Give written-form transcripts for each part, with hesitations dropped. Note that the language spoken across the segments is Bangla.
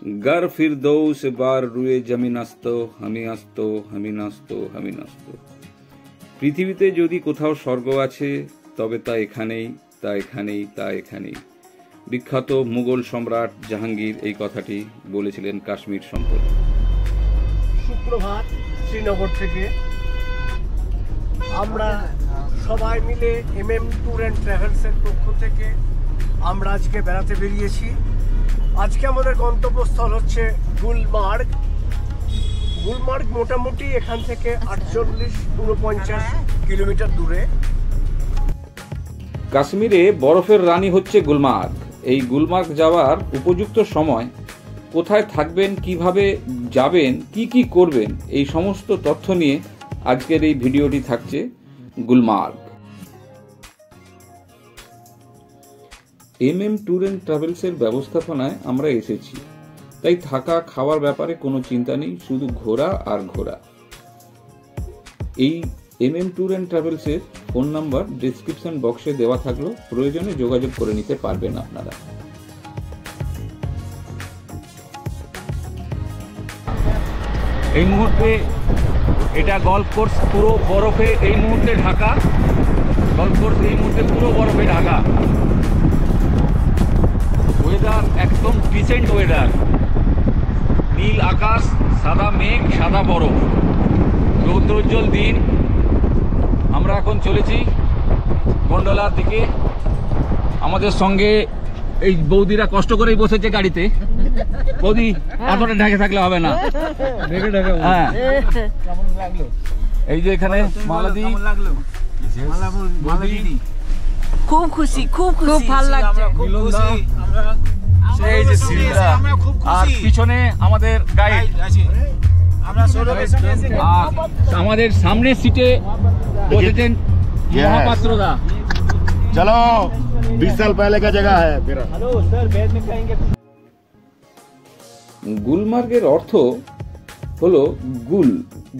गर फिरदौस बार रुए जमीन आस्तो हामी आस्तो हामी नास्तो हामी नास्तो। পৃথিবীতে যদি কোথাও স্বর্গ আছে তবে তা এখানেই, তা এখানেই, তা এখানেই। বিখ্যাত মুঘল সম্রাট জাহাঙ্গীর এই কথাটি বলেছিলেন কাশ্মীর সম্পর্কে। সুপ্রভাত শ্রীনগর থেকে আমরা সবাই মিলে MM ট্যুর অ্যান্ড ট্রাভেলসের পক্ষ থেকে আমরা আজকে বেড়াতে বেরিয়েছি। আজকে আমাদের গন্তব্যস্থল হচ্ছে গুলমার্গ। গুলমার্গ মোটামুটি এখান থেকে 48-49 কিলোমিটার দূরে। কাশ্মীরে বরফের রানী হচ্ছে গুলমার্গ। এই গুলমার্গ যাওয়ার উপযুক্ত সময়, কোথায় থাকবেন, কিভাবে যাবেন, কি কি করবেন, এই সমস্ত তথ্য নিয়ে আজকের এই ভিডিওটি থাকছে। গুলমার্গ MM ট্যুর অ্যান্ড ট্রাভেলসের ব্যবস্থাপনায় আমরা এসেছি, তাই থাকা খাওয়ার ব্যাপারে কোনো চিন্তা নেই, শুধু ঘোরা আর ঘোরা। এই MM ট্যুর অ্যান্ড ট্রাভেলসের ফোন নাম্বার ডেসক্রিপশন বক্সে দেওয়া থাকলো, প্রয়োজনে যোগাযোগ করে নিতে পারবেন আপনারা। এই মুহূর্তে এটা গল্ফ কোর্স, পুরো বরফে এই মুহূর্তে ঢাকা। গল্ফ কোর্স এই মুহূর্তে পুরো বরফে ঢাকা। ওয়েদার একদম ডিসেন্ট ওয়েদার, নীল আকাশ, সাদা মেঘ, সাদা বরফ, রৌদ্রোজ্জ্বল দিন। আমরা এখন চলেছি গন্ডোলার দিকে। আমাদের সঙ্গে এই বৌদিরা কষ্ট করেই বসেছে গাড়িতে। বৌদি এতটা ঢাকে থাকলে হবে না। হ্যাঁ, এই যে এখানে মালাদি, খুব খুশি, খুব খুব ভালো লাগছে। এই যে সিলদা, আর পিছনে আমাদের গাইড। আর আমাদের সামনের সিটে বসেছেন মহাপাত্র দা। চলো 20 साल पहले का जगह है। গুলমার্গের অর্থ হলো গুল,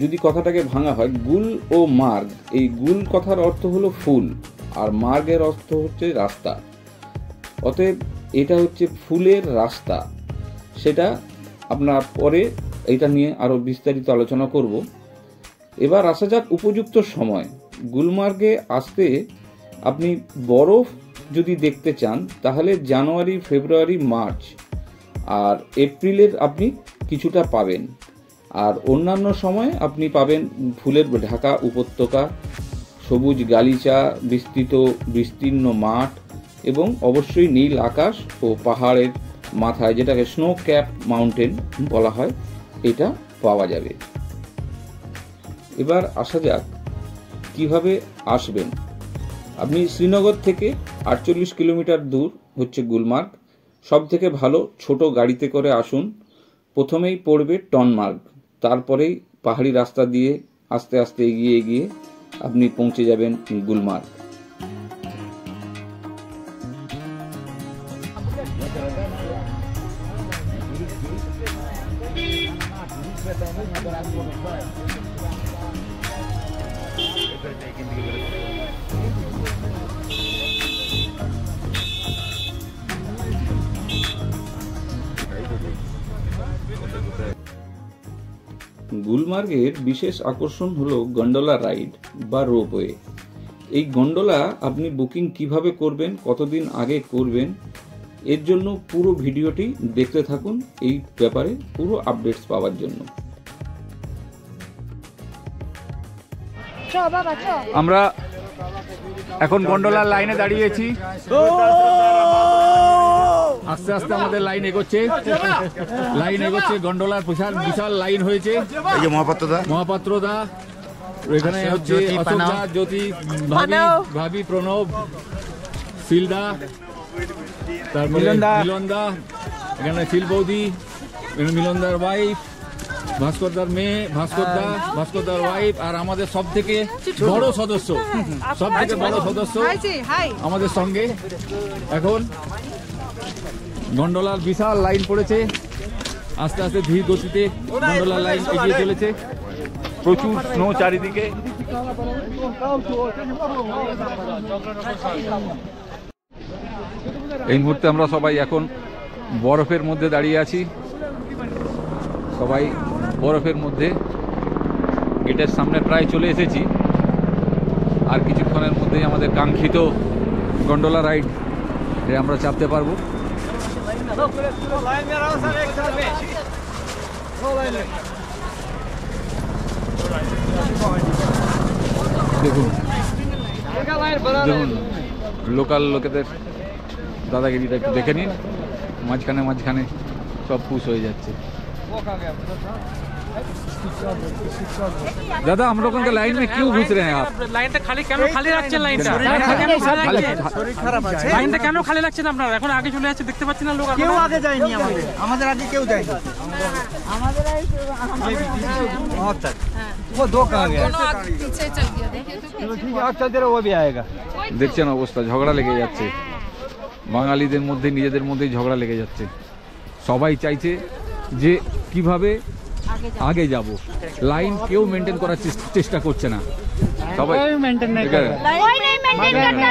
যদি কথাটাকে ভাঙা হয় গুল ও মার্গ। এই গুল কথার অর্থ হলো ফুল, আর মার্গের অর্থ হচ্ছে রাস্তা। অতএব এটা হচ্ছে ফুলের রাস্তা। সেটা আপনার পরে এটা নিয়ে আরো বিস্তারিত আলোচনা করব। এবার আসা যাক উপযুক্ত সময়। গুলমার্গে আসতে আপনি বরফ যদি দেখতে চান তাহলে জানুয়ারি, ফেব্রুয়ারি, মার্চ আর এপ্রিলের আপনি কিছুটা পাবেন। আর অন্যান্য সময় আপনি পাবেন ফুলের ঢাকা উপত্যকা, সবুজ গালিচা, বিস্তীর্ণ মাঠ এবং অবশ্যই নীল আকাশ ও পাহাড়ের মাথায়, যেটাকে স্নো ক্যাপ মাউন্টেন বলা হয়, এটা পাওয়া যাবে। এবার আসা যাক কিভাবে আসবেন। আপনি শ্রীনগর থেকে 48 কিলোমিটার দূর হচ্ছে গুলমার্গ। সব থেকে ভালো ছোট গাড়িতে করে আসুন। প্রথমেই পড়বে টনমার্গ, তারপরেই পাহাড়ি রাস্তা দিয়ে আস্তে আস্তে এগিয়ে আপনি পৌঁছে যাবেন গুলমার্গ। গুলমার্গের বিশেষ আকর্ষণ হলো গন্ডোলা রাইড বা রোপওয়ে। এই গন্ডোলা আপনি বুকিং কিভাবে করবেন, কতদিন আগে করবেন, এর জন্য পুরো ভিডিওটি দেখতে থাকুন এই ব্যাপারে পুরো আপডেটস পাওয়ার জন্য। আমরা এখন গন্ডোলার লাইনে দাঁড়িয়েছি। আস্তে আস্তে আমাদের লাইন এগোচ্ছে, গন্ডোলার বিশাল লাইন হয়েছে। এই যে মহাপাত্র দা, এখানে হচ্ছে অশোক দা, জ্যোতি, ভাবি, প্রণব, শিলদা, তারপরে মিলন দা, এখানে শিল বৌদি, মিলনদার ওয়াইফ, ভাস্করদার মেয়ে, ভাস্করদার ওয়াইফ, আর আমাদের সব থেকে বড় সদস্য আমাদের সঙ্গে। এখন গন্ডোলার বিশাল লাইন পড়েছে, আস্তে আস্তে ধীর গতিতে গন্ডোলার লাইন এগিয়ে চলেছে। প্রচুর স্নো চারিদিকে। এই মুহূর্তে আমরা সবাই এখন বরফের মধ্যে দাঁড়িয়ে আছি। সবাই বরফের মধ্যে। গেটের সামনে প্রায় চলে এসেছি, আর কিছুক্ষণের মধ্যেই আমাদের কাঙ্ক্ষিত গন্ডোলা রাইড আমরা চাপতে পারবো। দেখুন দেখুন লোকাল লোকেদের দাদাগিরিটা একটু দেখে নিন। মাঝখানে মাঝখানে সব পুশ হয়ে যাচ্ছে। दादा हम लोगों के लाइन में क्यों घुस रहे हैं आप? লাইনটা খালি কেন খালি রাখছেন? লাইনটা লাইনটা কেন খালি রাখছেন আপনারা? এখন আগে চলে যাচ্ছে, দেখতে পাচ্ছেন না লোক? কেউ আগে যায়নি, আমাদের আগে কেউ যায়নি। আমাদের वो दो कहाँ गया? पीछे चल गया, देखे तो ठीक है, और चलते रहो, वो भी आएगा। দেখছেন অবস্থা, ঝগড়া লেগে যাচ্ছে বাঙালিদের মধ্যে, নিজেদের মধ্যেই ঝগড়া লেগে যাচ্ছে। সবাই চাইছে যে কিভাবে আগে যাব, লাইন কেউ মেনটেন করার চেষ্টা করছে না। সবাই मेंटेन नहीं कर रहा, कोई नहीं मेंटेन करता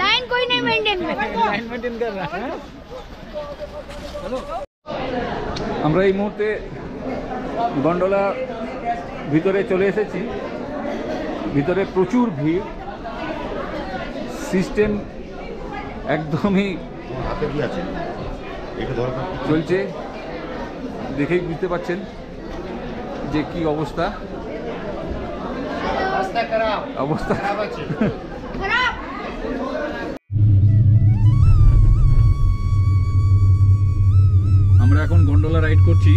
लाइन कोई नहीं मेंटेन कर रहा है। আমরা এই মুহূর্তে গন্ডোলা ভিতরে চলে এসেছি। ভিতরে প্রচুর ভিড়, সিস্টেম একদমই হাতে কি আছে এটা দরকার চলছে, দেখেই বুঝতে পাচ্ছেন যে কি অবস্থা। অবস্থা আমরা এখন গন্ডোলা রাইড করছি,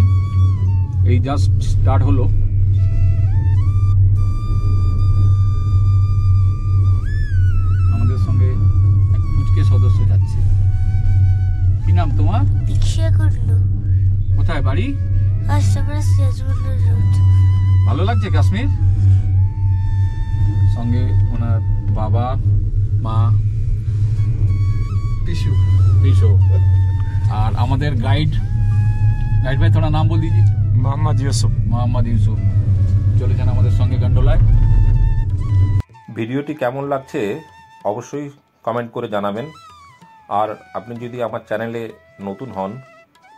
এই জাস্ট স্টার্ট হলো। আমাদের সঙ্গে এক কুচকে সদস্য যাচ্ছে। কি নাম তোমার? रिक्शा कर लो কোথায় বাড়ি? आसपास सियाजबुल्ला रोड। ভালো লাগছে কাশ্মীর? সঙ্গে ওনার বাবা মা পিসু পিসু আর আমাদের গাইড ভাই, থোড়া নাম বল দিজি। मोहम्मद यूसुफ। মোহাম্মদ ইউসুফ চলেছেন আমাদের সঙ্গে গন্ডোলায়। ভিডিওটি কেমন লাগছে অবশ্যই কমেন্ট করে জানাবেন। আর আপনি যদি আমার চ্যানেলে নতুন হন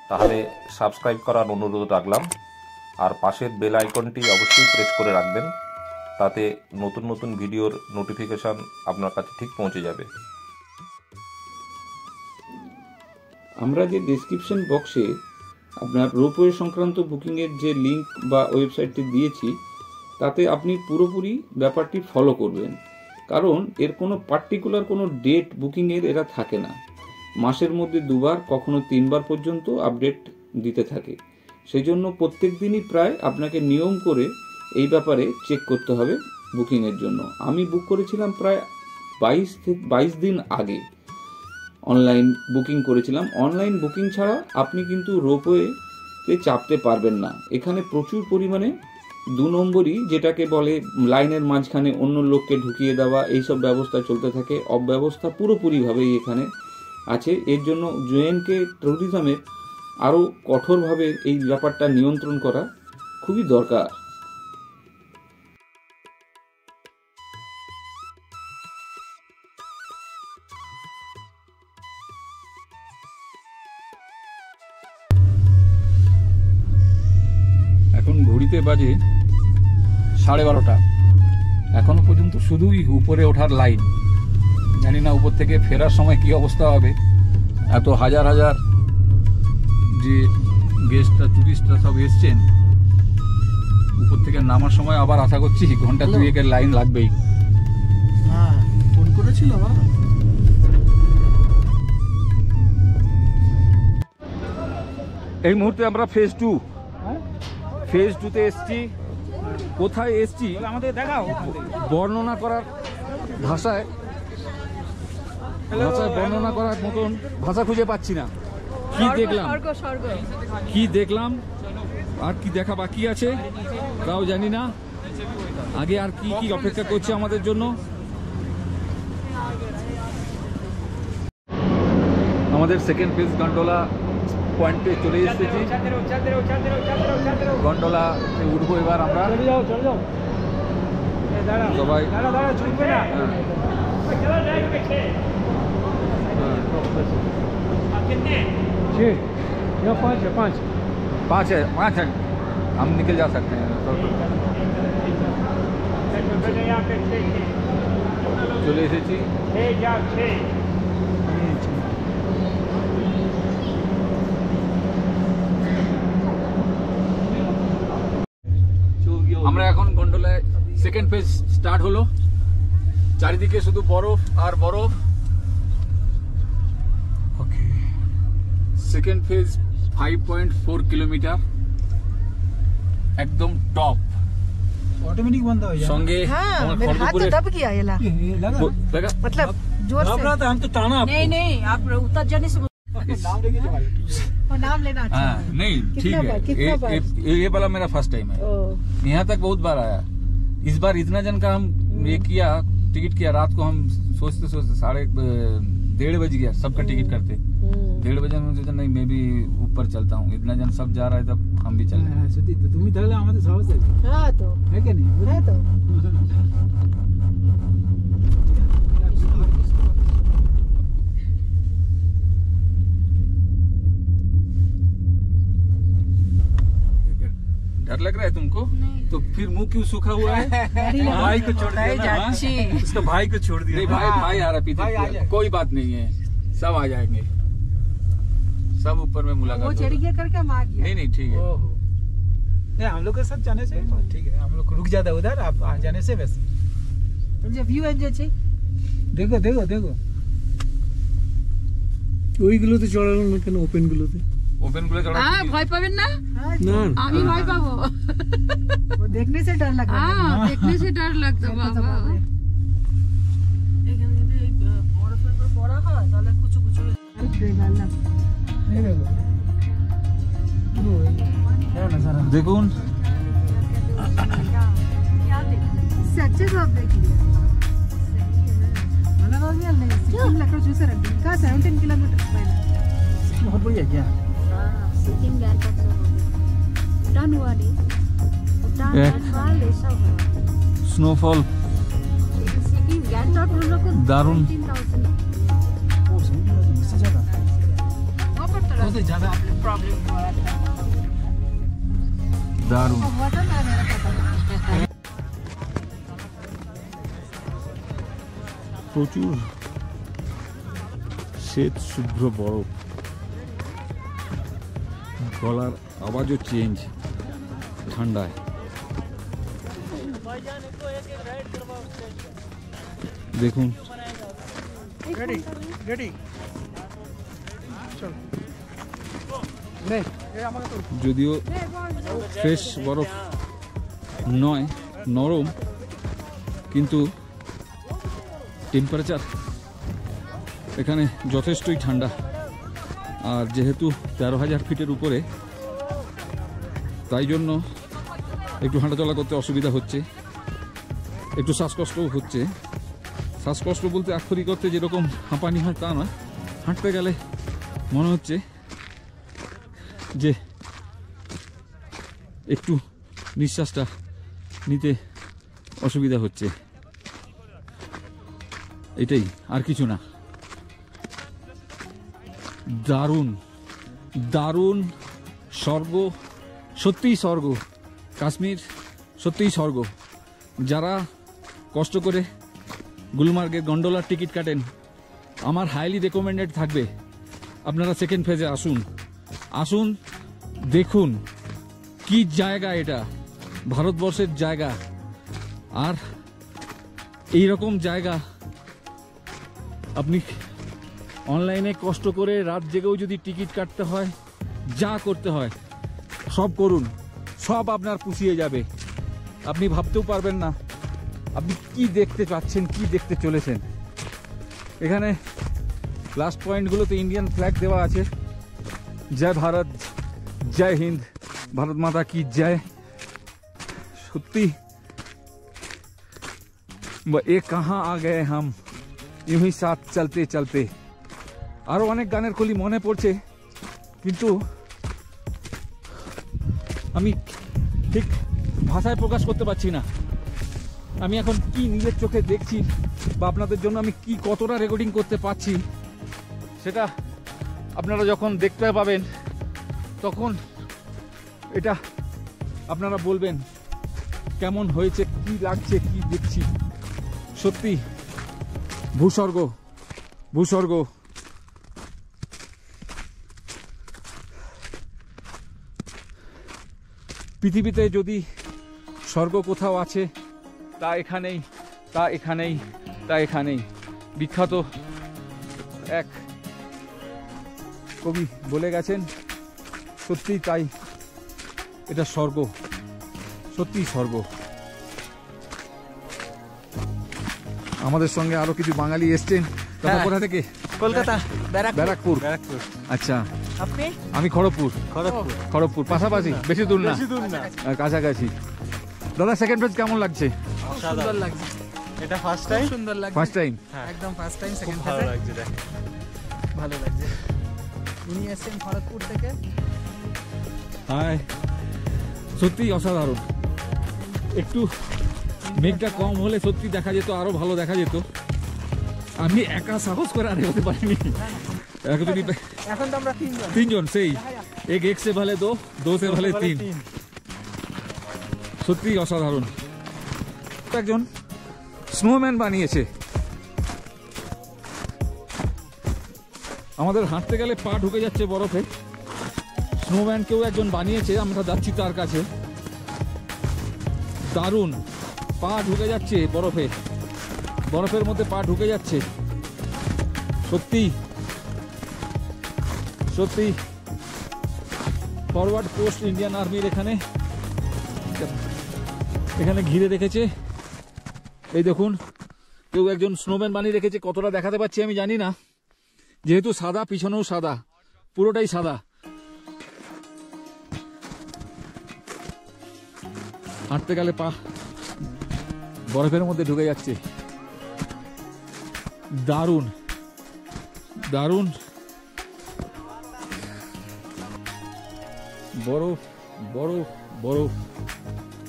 তাহলে সাবস্ক্রাইব করার অনুরোধ রাখলাম। আর পাশের বেল আইকনটি অবশ্যই প্রেস করে রাখবেন, তাতে নতুন নতুন ভিডিওর নোটিফিকেশন আপনার কাছে ঠিক পৌঁছে যাবে। আমরা যে ডেসক্রিপশন বক্সে আপনার রোপওয়ে সংক্রান্ত বুকিংয়ের যে লিঙ্ক বা ওয়েবসাইটটি দিয়েছি, তাতে আপনি পুরোপুরি ব্যাপারটি ফলো করবেন। কারণ এর কোনো পার্টিকুলার কোনো ডেট বুকিংয়ের এরা থাকে না। মাসের মধ্যে 2 বার, কখনো 3 বার পর্যন্ত আপডেট দিতে থাকে। সেই জন্য প্রত্যেক দিনই প্রায় আপনাকে নিয়ম করে এই ব্যাপারে চেক করতে হবে বুকিংয়ের জন্য। আমি বুক করেছিলাম প্রায় 22 দিন আগে অনলাইন বুকিং করেছিলাম। অনলাইন বুকিং ছাড়া আপনি কিন্তু রোপওয়েতে চাপতে পারবেন না। এখানে প্রচুর পরিমাণে 2 নম্বরই, যেটাকে বলে লাইনের মাঝখানে অন্য লোককে ঢুকিয়ে দেওয়া, এইসব ব্যবস্থা চলতে থাকে। অব্যবস্থা পুরোপুরিভাবেই এখানে আছে। এর জন্য জেএনকে ট্যুরিজমের আরও কঠোরভাবে এই ব্যাপারটা নিয়ন্ত্রণ করা খুবই দরকার। এখন ঘড়িতে বাজে 12:30। এখনো পর্যন্ত শুধুই উপরে ওঠার লাইন। জানি না উপর থেকে ফেরার সময় কি অবস্থা হবে। এত হাজার হাজার যে গেস্টরা, টুরিস্টরা সব এসছেন, উপর থেকে নামার সময় আবার আশা করছি ঘন্টা 2-1 লাইন লাগবেই। হ্যাঁ, ফোন করেছিল না? এই মুহূর্তে আমরা ফেজ 2তে এসছি। কোথায় এসছি আমাদের দেখাও। বর্ণনা করার ভাষায় বর্ণনা করার মতন ভাষা খুঁজে পাচ্ছি না। কি দেখলাম আর কি দেখা বাকি আছে তাও জানি না। আগে আর কি কি অপেক্ষা করছে আমাদের জন্য। আমাদের সেকেন্ড ফেজ গন্ডোলা পয়েন্টে চলে এসেছি। গন্ডোলা উঠবো এবার আমরা সবাই। पाँच है। हम निकल जा सकते हैं। চলে এসেছি। আমরা এখন গন্ডোলায় সেকেন্ড ফেজ স্টার্ট হলো। চারিদিকে শুধু বরফ আর বরফ। ওকে, সেকেন্ড ফেজ 5.4 কিলোমিটার, একদম টপ। ऑटोमेटिक बंद हो जाए। संगे मेरे हाथ तो दब गया ये लगा मतलब जोर से तो हम तो टाना आपको। नहीं नहीं, आप उतर जाने से नाम लेके जाओ। और नाम लेना अच्छा है। नहीं ठीक है, कितना बार? ये वाला मेरा फर्स्ट टाइम है। यहाँ तक बहुत बार आया। इस बार इतना जन का हम ये किया, टिकट किया। रात को हम सोचते 1:30 बज गया सबका टिकट करते। 1:30 बजे में सोचा नहीं मैं भी ऊपर चलता हूँ। इतना जन सब जा रहा है तब हम भी चल रहे हैं। सती तो तुम ही তাহলে আমাদের সাহস আছে। हाँ तो है कि नहीं? है तो डर लग रहा है तुमको? तो फिर मुंह क्यों सूखा हुआ है? भाई को छोड़ दिया ना। जाची उसका भाई को छोड़ दिया। नहीं भाई आ रहा पीछे। कोई बात नहीं है, सब आ जाएंगे। सब ऊपर में मुलाकात वो चढ़ गया करके मार गया। नहीं ठीक है। ओहो, नहीं हम लोग के साथ जाने से ठीक है। हम लोग रुक जाता उधर, आप आ जाने से वैसे। मुझे व्यू एंजॉय चाहिए। देखो देखो देखो ওইগুলোতে চড়ানো না কেন, ওপেন গুলোতে? ওপেন গুলো চড়া हाँ भय पाবেন ना? না আমি ভয় পাবো। वो देखने से डर लग रहा है। हाँ देखने से डर लगता बाबा। এখানে যদি বরফের উপর পড়া হয় তাহলে কুচু কুচু দেখালা। नहीं देखो क्या नजारा। দেখুন क्या देख इससे अच्छे से आप देख लिया। మన రోజు नहीं सिक्किम लग रहा చూసారండి ఇంకా 17 కిలోమీటర్స్ పైన। बहुत बढ़िया क्या सिक्किम गैंगटॉक से हो गया, भूटान हुआ नहीं, भूटान एक- नेपाल ये सब हुआ। स्नोफॉल सिक्किम गैंगटॉक हम लोग को दारुण। 17,000 ओ समझ लो इससे ज्यादा वहाँ पर तो बहुत ज्यादा प्रॉब्लम हुआ था। दारुण। हुआ था ना मेरा पता। প্রচুর শ্বেত শুভ্র বরফ, গলার আওয়াজও চেঞ্জ ঠান্ডায়। দেখুন রেডি রেডি চল নে এই আমাকে তো যদিও ফ্রেশ বরফ নয়, নরম, কিন্তু টেম্পারেচার এখানে যথেষ্টই ঠান্ডা। আর যেহেতু 13,000 ফিটের উপরে, তাই জন্য একটু হাঁটাচলা করতে অসুবিধা হচ্ছে, একটু শ্বাসকষ্টও হচ্ছে। শ্বাসকষ্ট বলতে আক্ষরিক অর্থে যেরকম হাঁপানি হয় তা নয়, হাঁটতে গেলে মনে হচ্ছে যে একটু নিঃশ্বাসটা নিতে অসুবিধা হচ্ছে, এটাই, আর কিছু না। দারুণ দারুণ স্বর্গ, সত্যিই স্বর্গ। কাশ্মীর সত্যিই স্বর্গ। যারা কষ্ট করে গুলমার্গের গন্ডোলার টিকিট কাটেন, আমার হাইলি রেকমেন্ডেড থাকবে আপনারা সেকেন্ড ফেজে আসুন। আসুন, দেখুন কি জায়গা এটা, ভারতবর্ষের জায়গা। আর এই রকম জায়গা আপনি অনলাইনে কষ্ট করে রাত জেগেও যদি টিকিট কাটতে হয়, যা করতে হয় সব করুন, সব আপনার পুষিয়ে যাবে। আপনি ভাবতেও পারবেন না আপনি কি দেখতে পাচ্ছেন, কি দেখতে চলেছেন। এখানে লাস্ট পয়েন্টগুলোতে ইন্ডিয়ান ফ্ল্যাগ দেওয়া আছে। জয় ভারত, জয় হিন্দ, ভারত মাতা কি জয়। সত্যি এ কাহা আ গয়ে হাম, ইউহি সাথ চলতে চলতে। আরও অনেক গানের কলি মনে পড়ছে, কিন্তু আমি ঠিক ভাষায় প্রকাশ করতে পারছি না। আমি এখন কি নিজের চোখে দেখছি বা আপনাদের জন্য আমি কি কতটা রেকর্ডিং করতে পারছি, সেটা আপনারা যখন দেখতে পাবেন তখন এটা আপনারা বলবেন কেমন হয়েছে, কি লাগছে, কি দেখছি। সত্যি ভূস্বর্গ, ভূস্বর্গ। পৃথিবীতে যদি স্বর্গ কোথাও আছে তা এখানেই, তা এখানেই, তা এখানেই। বিখ্যাত এক কবি বলে গেছেন, সত্যিই তাই, এটা স্বর্গ, সত্যিই স্বর্গ। আমাদের সঙ্গে আরো কিছু বাঙালি এসছেন। কোথা থেকে? কলকাতা, ব্যারাকপুর। আচ্ছা, আপনি? আমি খড়গপুর। খড়গপুর পাশাপাশি, বেশি দূর না, কাছাকাছি। দাদা সেকেন্ড ফেজ কেমন লাগছে? সুন্দর লাগছে। এটা ফার্স্ট টাইম? সুন্দর লাগছে। First time? একদম ফার্স্ট টাইম। সেকেন্ড ফেজ ভালো লাগছে, দেখ ভালো লাগছে। উনি এসেছেন খড়গপুর থেকে। হাই, সত্যি অসাধারণ। একটু মেঘটা কম হলে সত্যি দেখা যেত, আরো ভালো দেখা যেত। আমি একা সাহস করে আর হতে পারিনি। এখন তো আমরা তিনজন, সেই এক সে ভালে দো সে ভালে তিন। সত্যি অসাধারণ। একজন স্নোম্যান বানিয়েছে। আমাদের হাঁটতে গেলে পা ঢুকে যাচ্ছে বরফে। স্নোম্যান কেউ একজন বানিয়েছে, আমরা যাচ্ছি তার কাছে। দারুণ, পা ঢুকে যাচ্ছে বরফে, বরফের মধ্যে পা ঢুকে যাচ্ছে। সত্যি সত্যি ফরওয়ার্ড পোস্ট ইন্ডিয়ান আর্মির এখানে ঘিরে রেখেছে। এই দেখুন, কেউ একজন স্নোম্যান বানিয়ে রেখেছে। কতটা দেখাতে পাচ্ছি আমি জানি না, যেহেতু সাদা, পিছনেও সাদা, পুরোটাই সাদা। হাঁটতে গেলে পা বরফের মধ্যে ঢুকে যাচ্ছে। দারুণ দারুণ। বরফ বরফ বরফ,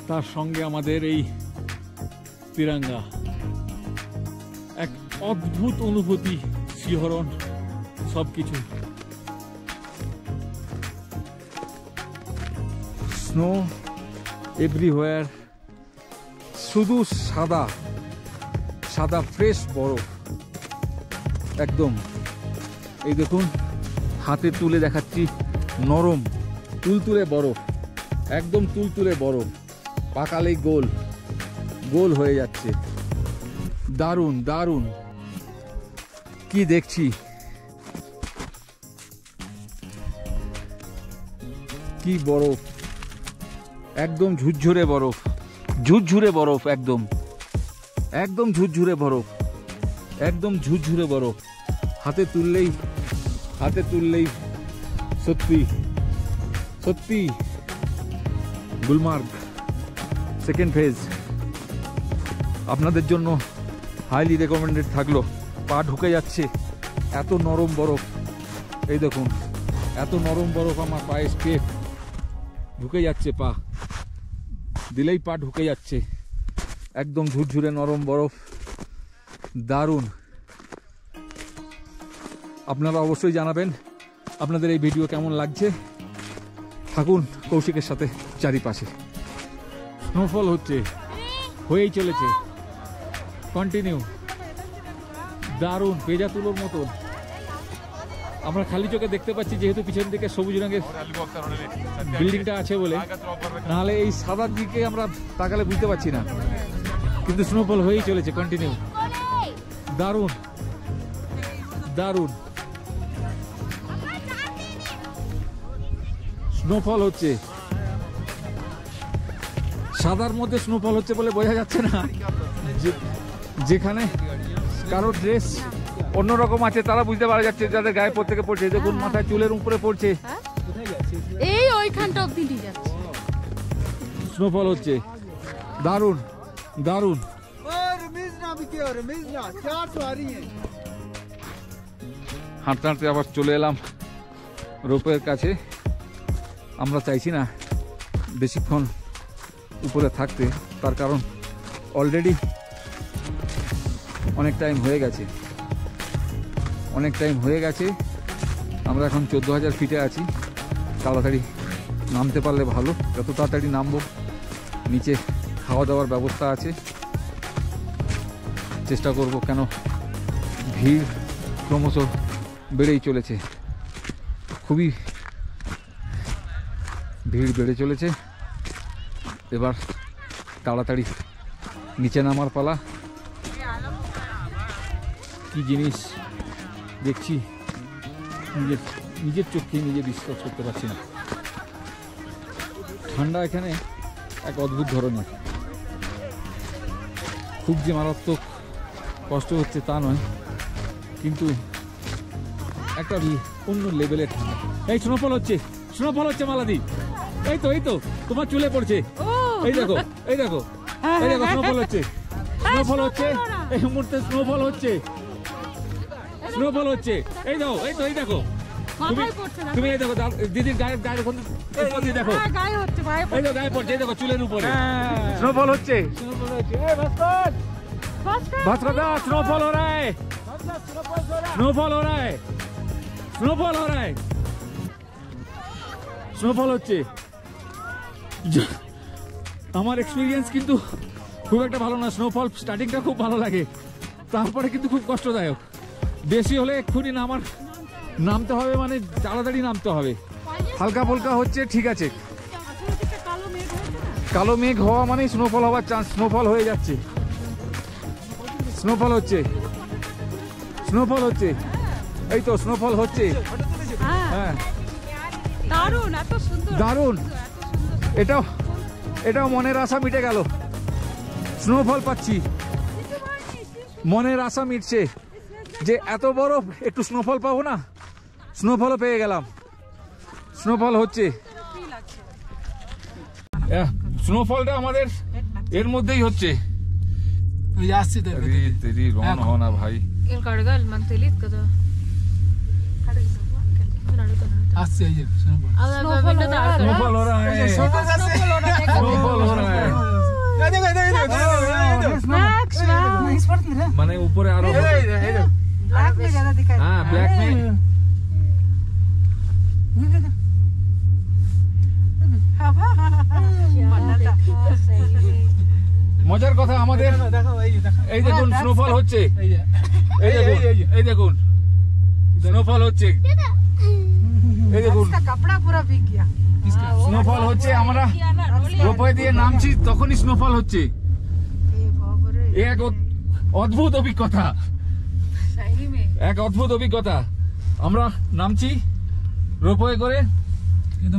তার সঙ্গে আমাদের এই তিরঙ্গা। এক অদ্ভুত অনুভূতি, শিহরণ, সবকিছু। স্নো এভরিওয়্যার, শুধু সাদা সাদা ফ্রেশ বরফ একদম। এই দেখুন, হাতে তুলে দেখাচ্ছি, নরম তুলতুলে বরফ, একদম তুলতুলে বরফ। পাকালেই গোল গোল হয়ে যাচ্ছে। দারুণ দারুণ, কি দেখছি, কি বরফ, একদম ঝুরঝুরে বরফ, ঝুরঝুরে বরফ, একদম একদম ঝুরঝুরে বরফ, একদম ঝুরঝুরে বরফ। হাতে তুললেই সত্যি সত্যি। গুলমার্গ সেকেন্ড ফেজ আপনাদের জন্য হাইলি রেকমেন্ডেড থাকলো। পা ঢুকে যাচ্ছে, এত নরম বরফ। এই দেখুন, এত নরম বরফ আমার পায়ে স্টেপ ঢুকে যাচ্ছে। পা দিলেই পা ঢুকে যাচ্ছে, একদম ঝুরঝুরে নরম বরফ। দারুণ। আপনারা অবশ্যই জানাবেন আপনাদের এই ভিডিও কেমন লাগছে। থাকুন কৌশিকের সাথে চারিপাশে। স্নোফল হচ্ছে, হয়েই চলেছে, কন্টিনিউ। দারুণ, পেজা তুলোর মতন। আমরা খালি চোখে দেখতে পাচ্ছি, যেহেতু পিছন দিকে সবুজ রঙের বিল্ডিংটা আছে বলে, নাহলে এই সাদার দিকে আমরা তাকালে বুঝতে পারছি না। কিন্তু স্নোফল হয়েই চলেছে, কন্টিনিউ। দারুণ দারুণ স্নোফল হচ্ছে। সাদার মধ্যে স্নোফল হচ্ছে বলে বোঝা যাচ্ছে না। যেখানে কারো ড্রেস অন্যরকম আছে তারা বুঝতে পারা যাচ্ছে, যাদের গায়ে প্রত্যেকে পড়ছে। দেখুন, মাথায় চুলের উপরে পড়ছে, এই ওইখানটা অব্দি যাচ্ছে। স্নোফল হচ্ছে। দারুণ দারুণ। হাঁটতে হাঁটতে আবার চলে এলাম রোপের কাছে। আমরা চাইছি না বেশিক্ষণ উপরে থাকতে, তার কারণ অলরেডি অনেক টাইম হয়ে গেছে। আমরা এখন 14,000 ফিটে আছি। তাড়াতাড়ি নামতে পারলে ভালো, যত তাড়াতাড়ি নামবো। নিচে খাওয়া দাওয়ার ব্যবস্থা আছে, চেষ্টা করব, কেন ভিড় ক্রমশ বেড়েই চলেছে, খুবই ভিড় বেড়ে চলেছে। এবার তাড়াতাড়ি নিচে নামার পালা। কি জিনিস দেখছি নিজের চোখে নিজে বিশ্বাস করতে পারছি না। ঠান্ডা এখানে এক অদ্ভুত ধরনের, খুব যে মারাত্মক কষ্ট হচ্ছে তা নয়, কিন্তু একটা অন্য লেভেলের ঠান্ডা। এই স্নোফল হচ্ছে মালাদি, এই তো তোমার চুলে পড়ছে, এই দেখো স্নোফল হচ্ছে এই মুহূর্তে স্নোফল হচ্ছে, এই দেখো তুমি এই দেখো দিদির গায়ের দেখো, এই তো গায়ে পড়ছে, এই দেখো চুলের উপরে স্নোফল হচ্ছে। भास्कर दा स्नोफॉल हो रहा है, স্নোফল হচ্ছে। আমার এক্সপিরিয়েন্স কিন্তু খুব একটা ভালো না। স্নোফল স্টার্টিংটা খুব ভালো লাগে, তারপরে কিন্তু খুব কষ্টদায়ক। বেশি হলে এক্ষুনি নামতে হবে, মানে তাড়াতাড়ি নামতে হবে। হালকা ফুলকা হচ্ছে, ঠিক আছে। কালো মেঘ হওয়া মানে স্নোফল হওয়ার চান্স, স্নোফল হয়ে যাচ্ছে, স্নোফল হচ্ছে, এই তো স্নোফল হচ্ছে। হ্যাঁ দারুণ, এটাও মনের আশা মিটে গেল, স্নোফল পাচ্ছি, মনের আশা মিটছে যে এত বড় একটু স্নোফল পাবো না, স্নোফলও পেয়ে গেলাম, স্নোফল হচ্ছে। স্নোফলটা আমাদের এর মধ্যেই হচ্ছে। ভাই মানে উপরে আরো ব্ল্যাক में মজার কথা আমাদের এই দেখুন স্নোফল হচ্ছে, এই দেখুন স্নোফল হচ্ছে, এই দেখুন স্নোফল হচ্ছে। আমরা রোপওয়ে দিয়ে নামছি তখনই স্নোফল হচ্ছে, এক অদ্ভুত অভিজ্ঞতা, আমরা নামছি রোপওয়ে করে, কিন্তু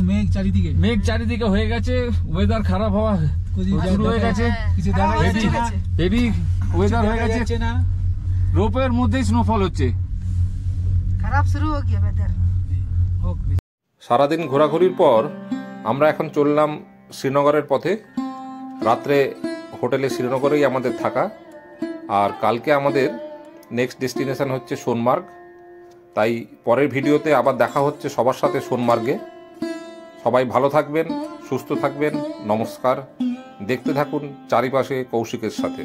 মেঘ চারিদিকে হয়ে গেছে, ওয়েদার খারাপ হওয়া শুরু হয়ে গেছে, হেভি ওয়েদার হয়ে গেছে, রোপওয়ের মধ্যেই স্নোফল হচ্ছে, খারাপ শুরু হয়ে গিয়ে ওয়েদার। সারাদিন ঘোরাঘুরির পর আমরা এখন চললাম শ্রীনগরের পথে। রাত্রে হোটেলে শ্রীনগরেই আমাদের থাকা, আর কালকে আমাদের নেক্সট ডেস্টিনেশন হচ্ছে সোনমার্গ। তাই পরের ভিডিওতে আবার দেখা হচ্ছে সবার সাথে সোনমার্গে। সবাই ভালো থাকবেন, সুস্থ থাকবেন, নমস্কার। দেখতে থাকুন চারিপাশে কৌশিকের সাথে।